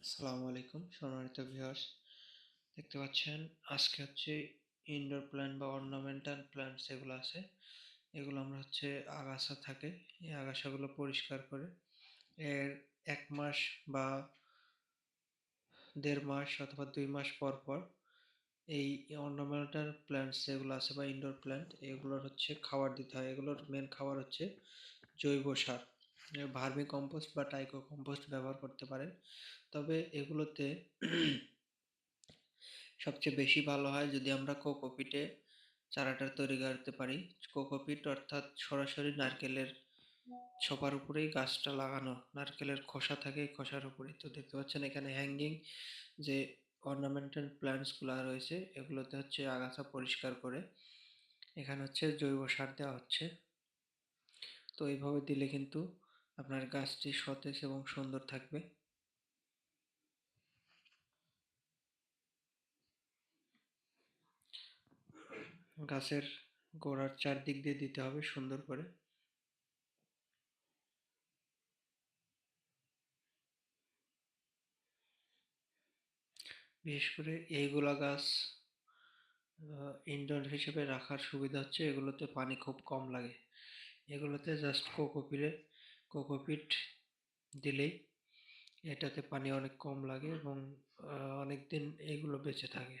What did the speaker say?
আসসালামু আলাইকুম সম্মানিত ভিউয়ার্স, দেখতে পাচ্ছেন আজকে হচ্ছে ইনডোর প্ল্যান্ট বা অর্নামেন্টাল প্ল্যান্টস যেগুলো আছে এগুলো আমরা হচ্ছে আগাছা থাকে এই আগাছাগুলো পরিষ্কার করে এর 1 মাস বা 1.5 মাস অথবা 2 মাস পর পর এই অর্নামেন্টাল প্ল্যান্টস যেগুলো আছে বা ইনডোর প্ল্যান্ট এগুলোর হচ্ছে খাবার দিতে হয়। এগুলোর মেন খাবার হচ্ছে জৈব সার, ভার্মি কম্পোস্ট বা টাইকো কম্পোস্ট ব্যবহার করতে পারেন। তবে এগুলোতে সবচেয়ে বেশি ভালো হয় যদি আমরা কোকোপিটে চারাটা তৈরি করতে পারি। কোকোপিট অর্থাৎ সরাসরি নারকেলের ছোপার উপরেই গাছটা লাগানো, নারকেলের খোসা থাকে এই খোসার উপরেই। তো দেখতে পাচ্ছেন এখানে হ্যাঙ্গিং যে অর্নামেন্টাল প্ল্যান্টস গুলা রয়েছে এগুলোতে হচ্ছে আগাছা পরিষ্কার করে এখানে হচ্ছে জৈব সার দেওয়া হচ্ছে। তো এইভাবে দিলে কিন্তু আপনার গাছটি সতেজ এবং সুন্দর থাকবে। গাছের গোড়ার চারদিক দিয়ে দিতে হবে সুন্দর করে। বিশেষ করে এইগুলা গাছ ইনডোর হিসেবে রাখার সুবিধা হচ্ছে এগুলোতে পানি খুব কম লাগে। এগুলোতে জাস্ট কোকোপিট দিলেই এটাতে পানি অনেক কম লাগে এবং অনেক দিন এগুলো বেঁচে থাকে।